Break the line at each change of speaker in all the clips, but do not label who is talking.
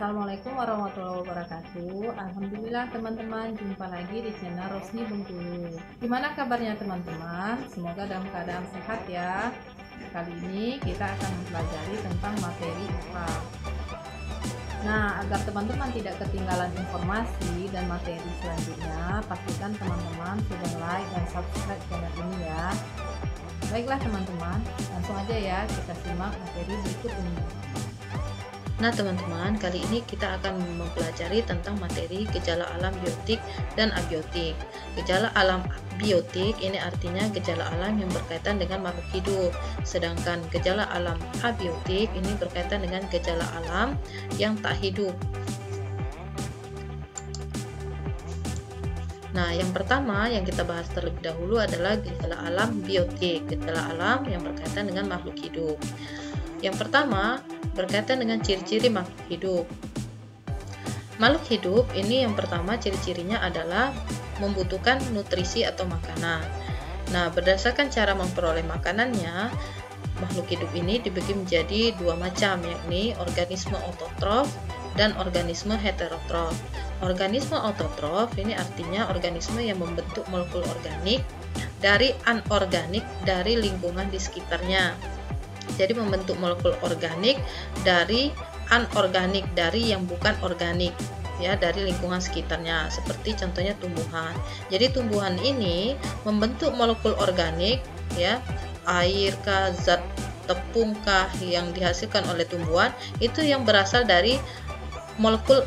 Assalamualaikum warahmatullahi wabarakatuh. Alhamdulillah teman-teman, jumpa lagi di channel Rosni Bengkulu. Gimana kabarnya teman-teman? Semoga dalam keadaan sehat ya. Kali ini kita akan mempelajari tentang materi IPA. Nah, agar teman-teman tidak ketinggalan informasi dan materi selanjutnya, pastikan teman-teman sudah like dan subscribe channel ini ya. Baiklah teman-teman, langsung aja ya kita simak materi berikut ini.
Nah teman-teman, kali ini kita akan mempelajari tentang materi gejala alam biotik dan abiotik. Gejala alam biotik ini artinya gejala alam yang berkaitan dengan makhluk hidup, sedangkan gejala alam abiotik ini berkaitan dengan gejala alam yang tak hidup. Nah, yang pertama yang kita bahas terlebih dahulu adalah gejala alam biotik, gejala alam yang berkaitan dengan makhluk hidup. Yang pertama berkaitan dengan ciri-ciri makhluk hidup. Makhluk hidup ini yang pertama ciri-cirinya adalah membutuhkan nutrisi atau makanan. Nah, berdasarkan cara memperoleh makanannya, makhluk hidup ini dibagi menjadi dua macam, yakni organisme autotrof dan organisme heterotrof. Organisme autotrof ini artinya organisme yang membentuk molekul organik dari anorganik dari lingkungan di sekitarnya. Jadi membentuk molekul organik dari anorganik, dari yang bukan organik ya, dari lingkungan sekitarnya, seperti contohnya tumbuhan. Jadi tumbuhan ini membentuk molekul organik ya, air kah, zat tepung kah yang dihasilkan oleh tumbuhan itu yang berasal dari molekul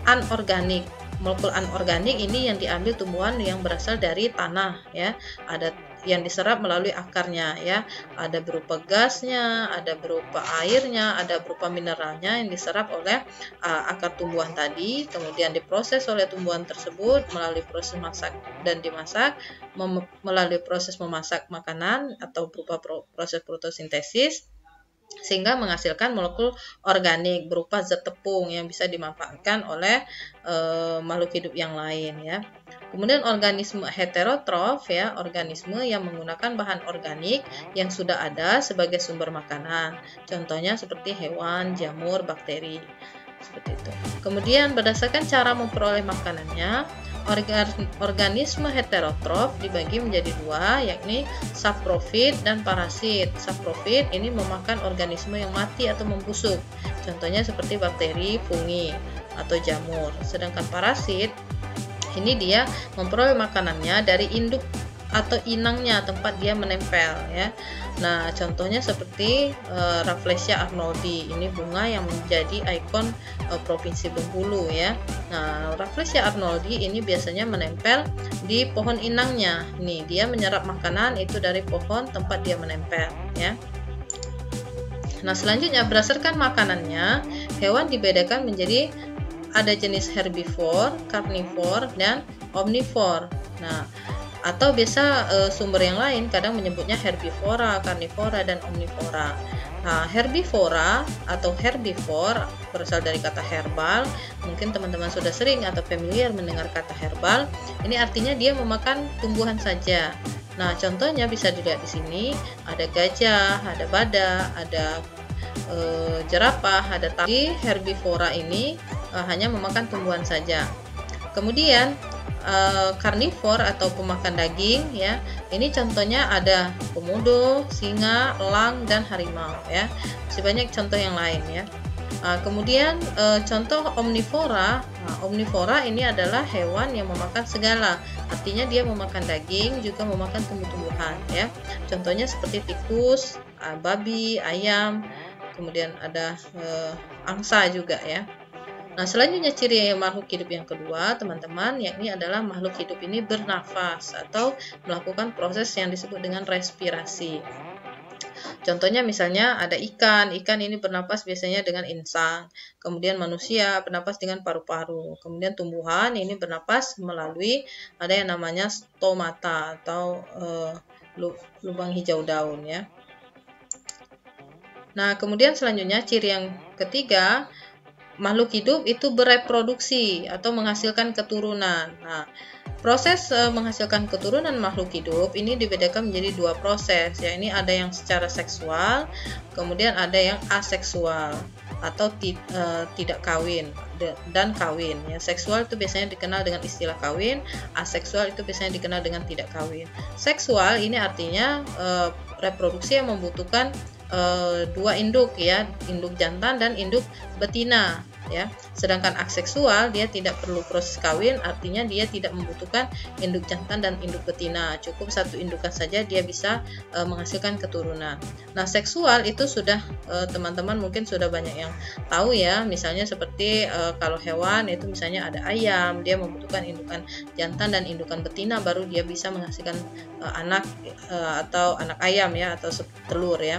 anorganik. Molekul anorganik ini yang diambil tumbuhan yang berasal dari tanah ya, ada yang diserap melalui akarnya ya, ada berupa gasnya, ada berupa airnya, ada berupa mineralnya yang diserap oleh akar tumbuhan tadi, kemudian diproses oleh tumbuhan tersebut melalui proses masak dan dimasak, melalui proses memasak makanan atau berupa proses fotosintesis, sehingga menghasilkan molekul organik berupa zat tepung yang bisa dimanfaatkan oleh makhluk hidup yang lain ya. Kemudian organisme heterotrof ya, organisme yang menggunakan bahan organik yang sudah ada sebagai sumber makanan. Contohnya seperti hewan, jamur, bakteri. Seperti itu. Kemudian berdasarkan cara memperoleh makanannya, organisme heterotrof dibagi menjadi dua, yakni saprofit dan parasit. Saprofit ini memakan organisme yang mati atau membusuk, contohnya seperti bakteri, fungi, atau jamur. Sedangkan parasit ini dia memperoleh makanannya dari induk atau inangnya, tempat dia menempel ya. Nah, contohnya seperti Rafflesia arnoldi, ini bunga yang menjadi ikon provinsi Bengkulu ya. Nah, Rafflesia arnoldi ini biasanya menempel di pohon inangnya. Nih, dia menyerap makanan itu dari pohon tempat dia menempel ya. Nah, selanjutnya berdasarkan makanannya, hewan dibedakan menjadi ada jenis herbivore, carnivore, dan omnivore. Nah, atau biasa sumber yang lain kadang menyebutnya herbivora, carnivora, dan omnivora. Nah, herbivora atau herbivore berasal dari kata herbal. Mungkin teman-teman sudah sering atau familiar mendengar kata herbal. Ini artinya dia memakan tumbuhan saja. Nah, contohnya bisa dilihat di sini, ada gajah, ada badak, ada jerapah, ada tapi herbivora ini hanya memakan tumbuhan saja. Kemudian karnivor atau pemakan daging ya, ini contohnya ada komodo, singa, elang, dan harimau ya. Masih banyak contoh yang lain ya. Kemudian contoh omnivora. Omnivora ini adalah hewan yang memakan segala, artinya dia memakan daging juga memakan tumbuh-tumbuhan ya. Contohnya seperti tikus, babi, ayam, kemudian ada angsa juga ya. Nah, selanjutnya ciri makhluk hidup yang kedua teman-teman, yakni adalah makhluk hidup ini bernafas atau melakukan proses yang disebut dengan respirasi. Contohnya misalnya ada ikan ini bernapas biasanya dengan insang, kemudian manusia bernapas dengan paru-paru, kemudian tumbuhan ini bernapas melalui ada yang namanya stomata atau lubang hijau daun ya. Nah, kemudian selanjutnya ciri yang ketiga, makhluk hidup itu bereproduksi atau menghasilkan keturunan. Nah, proses menghasilkan keturunan makhluk hidup ini dibedakan menjadi dua proses, ya. Ini ada yang secara seksual, kemudian ada yang aseksual. atau tidak kawin dan kawin ya. Seksual itu biasanya dikenal dengan istilah kawin, aseksual itu biasanya dikenal dengan tidak kawin. Seksual ini artinya reproduksi yang membutuhkan dua induk ya, induk jantan dan induk betina ya. Sedangkan aseksual dia tidak perlu proses kawin, artinya dia tidak membutuhkan induk jantan dan induk betina, cukup satu indukan saja dia bisa menghasilkan keturunan. Nah, seksual itu sudah teman-teman mungkin sudah banyak yang tahu ya, misalnya seperti kalau hewan itu misalnya ada ayam, dia membutuhkan indukan jantan dan indukan betina baru dia bisa menghasilkan anak atau anak ayam ya, atau telur ya.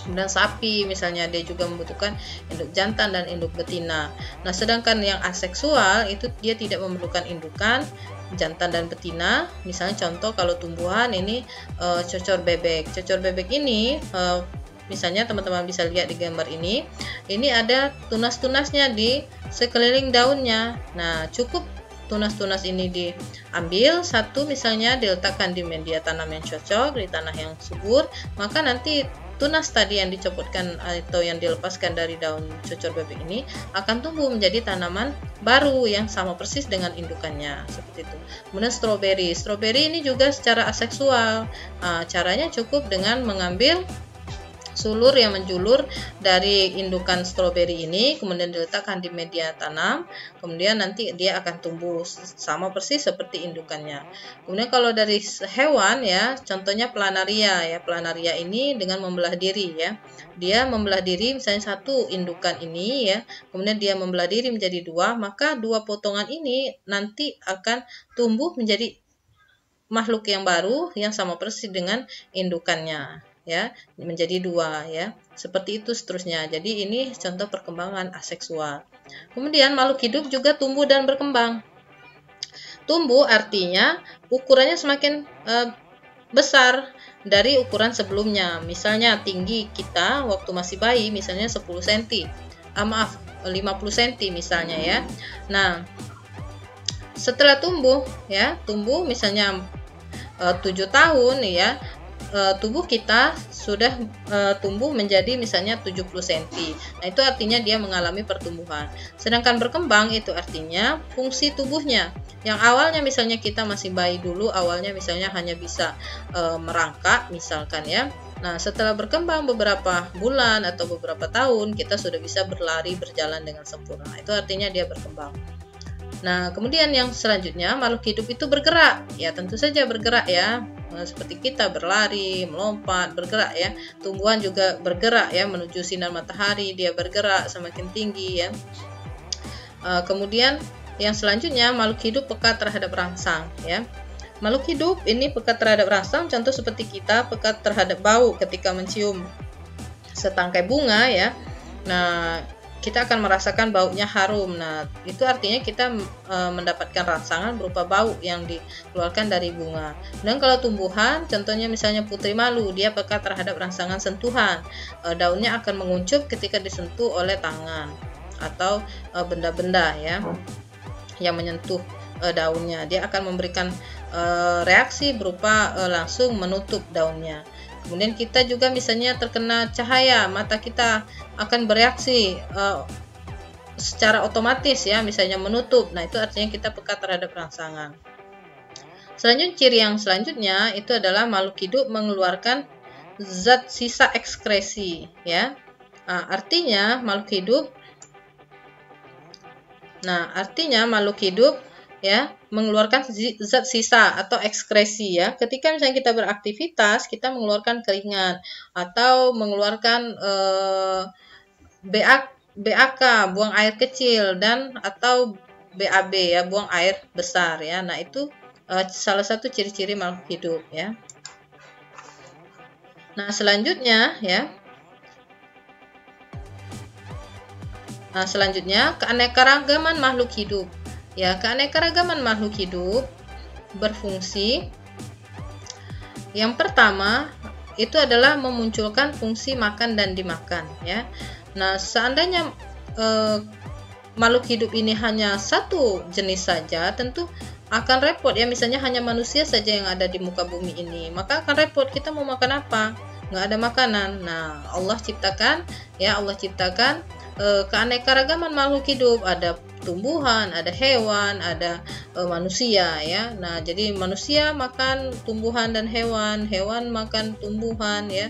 Kemudian sapi misalnya dia juga membutuhkan induk jantan dan induk betina. Nah, sedangkan yang aseksual itu dia tidak memerlukan indukan jantan dan betina. Misalnya contoh kalau tumbuhan ini cocor bebek. Cocor bebek ini misalnya teman-teman bisa lihat di gambar ini ada tunas-tunasnya di sekeliling daunnya. Nah, cukup tunas-tunas ini diambil satu misalnya diletakkan di media tanam yang cocok, di tanah yang subur, maka nanti tunas tadi yang dicopotkan atau yang dilepaskan dari daun cocor bebek ini akan tumbuh menjadi tanaman baru yang sama persis dengan indukannya, seperti itu. Kemudian stroberi ini juga secara aseksual. Caranya cukup dengan mengambil sulur yang menjulur dari indukan stroberi ini, kemudian diletakkan di media tanam, kemudian nanti dia akan tumbuh sama persis seperti indukannya. Kemudian kalau dari hewan ya, contohnya planaria ya. Planaria ini dengan membelah diri ya. Dia membelah diri misalnya satu indukan ini ya, kemudian dia membelah diri menjadi dua, maka dua potongan ini nanti akan tumbuh menjadi makhluk yang baru yang sama persis dengan indukannya ya, menjadi dua ya, seperti itu seterusnya. Jadi ini contoh perkembangan aseksual. Kemudian makhluk hidup juga tumbuh dan berkembang. Tumbuh artinya ukurannya semakin besar dari ukuran sebelumnya. Misalnya tinggi kita waktu masih bayi misalnya 10 cm 50 cm misalnya ya. Nah, setelah tumbuh ya, tumbuh misalnya 7 tahun ya, tubuh kita sudah tumbuh menjadi misalnya 70 cm. Nah, itu artinya dia mengalami pertumbuhan. Sedangkan berkembang itu artinya fungsi tubuhnya yang awalnya misalnya kita masih bayi dulu, awalnya misalnya hanya bisa merangkak misalkan ya. Nah, setelah berkembang beberapa bulan atau beberapa tahun, kita sudah bisa berlari, berjalan dengan sempurna. Itu artinya dia berkembang. Nah, kemudian yang selanjutnya makhluk hidup itu bergerak. Ya, tentu saja bergerak ya. Seperti kita berlari, melompat, bergerak ya. Tumbuhan juga bergerak ya menuju sinar matahari, dia bergerak semakin tinggi ya. Kemudian yang selanjutnya makhluk hidup peka terhadap rangsang ya. Makhluk hidup ini peka terhadap rangsang, contoh seperti kita peka terhadap bau ketika mencium setangkai bunga ya. Nah, kita akan merasakan baunya harum. Nah, itu artinya kita mendapatkan rangsangan berupa bau yang dikeluarkan dari bunga. Dan kalau tumbuhan, contohnya misalnya putri malu, dia peka terhadap rangsangan sentuhan. Daunnya akan menguncup ketika disentuh oleh tangan atau benda-benda ya yang menyentuh daunnya. Dia akan memberikan reaksi berupa langsung menutup daunnya. Kemudian kita juga misalnya terkena cahaya, mata kita akan bereaksi secara otomatis ya, misalnya menutup. Nah, itu artinya kita peka terhadap rangsangan. Selanjutnya, ciri yang selanjutnya itu adalah makhluk hidup mengeluarkan zat sisa ekskresi ya. Artinya makhluk hidup ya mengeluarkan zat sisa atau ekskresi ya. Ketika misalnya kita beraktivitas, kita mengeluarkan keringat atau mengeluarkan BAK, buang air kecil, dan atau BAB ya, buang air besar ya. Nah, itu salah satu ciri-ciri makhluk hidup ya. Nah, selanjutnya keanekaragaman makhluk hidup. Ya, keanekaragaman makhluk hidup berfungsi. Yang pertama itu adalah memunculkan fungsi makan dan dimakan ya. Nah, seandainya makhluk hidup ini hanya satu jenis saja, tentu akan repot ya. Misalnya hanya manusia saja yang ada di muka bumi ini, maka akan repot, kita mau makan apa? Nggak ada makanan. Nah, Allah ciptakan keanekaragaman makhluk hidup, ada tumbuhan, ada hewan, ada manusia ya. Nah, jadi manusia makan tumbuhan dan hewan, hewan makan tumbuhan ya.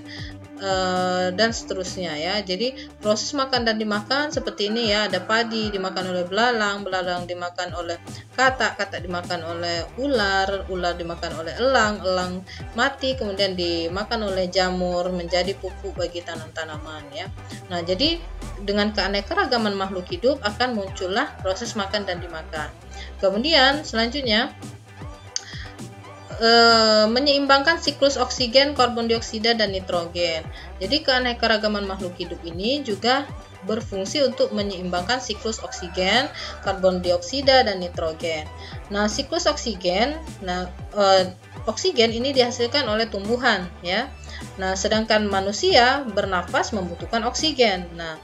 Dan seterusnya ya. Jadi proses makan dan dimakan seperti ini ya, ada padi dimakan oleh belalang, belalang dimakan oleh katak, katak dimakan oleh ular, ular dimakan oleh elang, elang mati kemudian dimakan oleh jamur menjadi pupuk bagi tanam-tanaman ya. Nah, jadi dengan keanekaragaman makhluk hidup akan muncullah proses makan dan dimakan. Kemudian selanjutnya menyeimbangkan siklus oksigen, karbon dioksida dan nitrogen. Jadi keanekaragaman makhluk hidup ini juga berfungsi untuk menyeimbangkan siklus oksigen, karbon dioksida dan nitrogen. Nah, siklus oksigen, oksigen ini dihasilkan oleh tumbuhan ya. Nah, sedangkan manusia bernafas membutuhkan oksigen. Nah,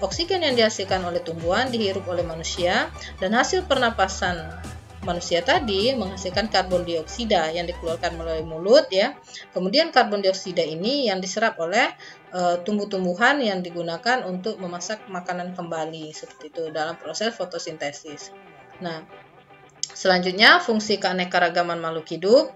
oksigen yang dihasilkan oleh tumbuhan dihirup oleh manusia dan hasil pernapasan manusia tadi menghasilkan karbon dioksida yang dikeluarkan melalui mulut ya. Kemudian karbon dioksida ini yang diserap oleh tumbuh-tumbuhan yang digunakan untuk memasak makanan kembali seperti itu dalam proses fotosintesis. Nah, selanjutnya fungsi keanekaragaman makhluk hidup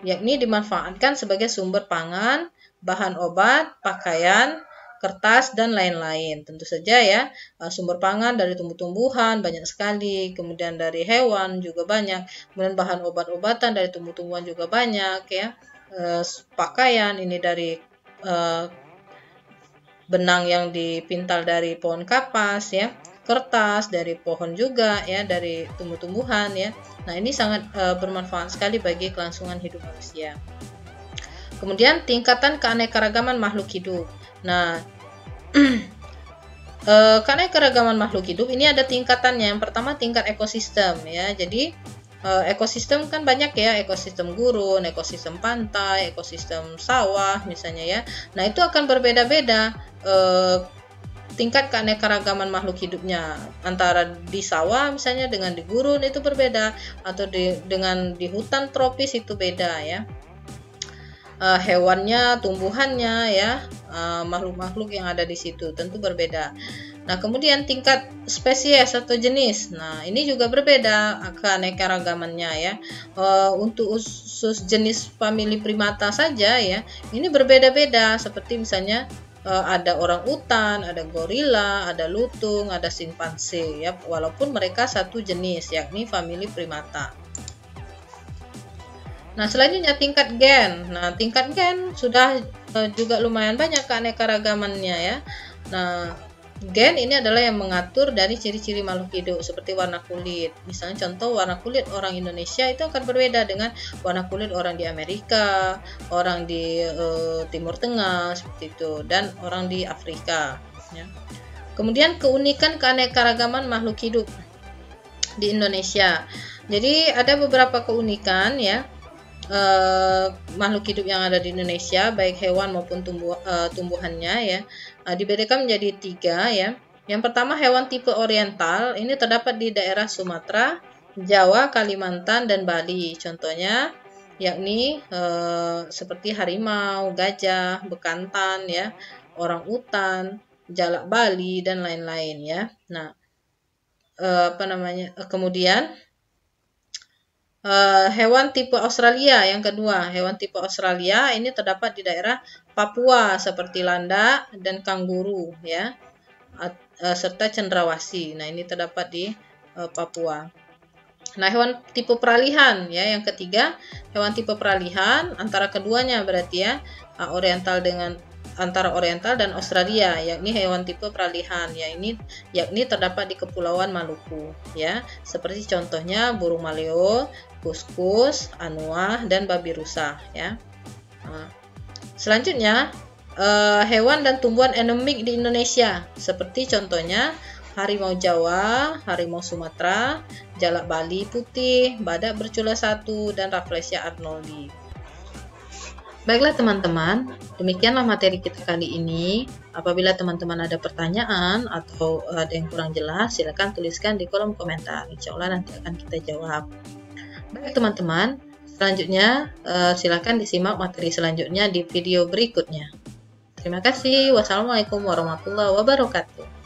yakni dimanfaatkan sebagai sumber pangan, bahan obat, pakaian, kertas dan lain-lain. Tentu saja ya, sumber pangan dari tumbuh-tumbuhan banyak sekali, kemudian dari hewan juga banyak, kemudian bahan obat-obatan dari tumbuh-tumbuhan juga banyak ya. Pakaian ini dari benang yang dipintal dari pohon kapas ya, kertas dari pohon juga ya, dari tumbuh-tumbuhan ya. Nah, ini sangat bermanfaat sekali bagi kelangsungan hidup manusia. Kemudian tingkatan keanekaragaman makhluk hidup. Nah, keanekaragaman makhluk hidup ini ada tingkatannya. Yang pertama tingkat ekosistem ya. Jadi ekosistem kan banyak ya, ekosistem gurun, ekosistem pantai, ekosistem sawah misalnya ya. Nah, itu akan berbeda-beda tingkat keanekaragaman makhluk hidupnya. Antara di sawah misalnya dengan di gurun itu berbeda, atau dengan di hutan tropis itu beda ya. Hewannya, tumbuhannya ya, makhluk-makhluk yang ada di situ tentu berbeda. Nah, kemudian tingkat spesies atau jenis. Nah, ini juga berbeda keanekaragamannya ya. Untuk khusus jenis famili primata saja ya, ini berbeda-beda. Seperti misalnya ada orang utan, ada gorila, ada lutung, ada simpanse ya, walaupun mereka satu jenis yakni famili primata. Nah, selanjutnya tingkat gen. Nah, tingkat gen sudah juga lumayan banyak keanekaragamannya ya. Nah, gen ini adalah yang mengatur dari ciri-ciri makhluk hidup seperti warna kulit. Misalnya contoh warna kulit orang Indonesia itu akan berbeda dengan warna kulit orang di Amerika, orang di Timur Tengah seperti itu, dan orang di Afrika ya. Kemudian keunikan keanekaragaman makhluk hidup di Indonesia. Jadi ada beberapa keunikan ya. Makhluk hidup yang ada di Indonesia, baik hewan maupun tumbuhannya ya, dibedakan menjadi 3 ya. Yang pertama hewan tipe oriental, ini terdapat di daerah Sumatera, Jawa, Kalimantan dan Bali. Contohnya yakni seperti harimau, gajah, bekantan ya, orang utan, jalak Bali dan lain-lain ya. Nah, kemudian hewan tipe Australia yang kedua, hewan tipe Australia ini terdapat di daerah Papua seperti landak dan kanguru ya, serta cendrawasih. Nah, ini terdapat di Papua. Nah, hewan tipe peralihan ya, yang ketiga hewan tipe peralihan antara keduanya berarti ya, antara oriental dan Australia, yakni hewan tipe peralihan ya, ini yakni terdapat di Kepulauan Maluku ya, seperti contohnya burung maleo, kuskus, anuah dan babi rusa ya. Nah, selanjutnya hewan dan tumbuhan endemik di Indonesia seperti contohnya harimau Jawa, harimau Sumatera, jalak Bali putih, badak bercula 1 dan Rafflesia arnoldi. Baiklah teman-teman, demikianlah materi kita kali ini. Apabila teman-teman ada pertanyaan atau ada yang kurang jelas, silakan tuliskan di kolom komentar. Insya Allah nanti akan kita jawab. Baik teman-teman, selanjutnya silakan disimak materi selanjutnya di video berikutnya. Terima kasih. Wassalamualaikum warahmatullahi wabarakatuh.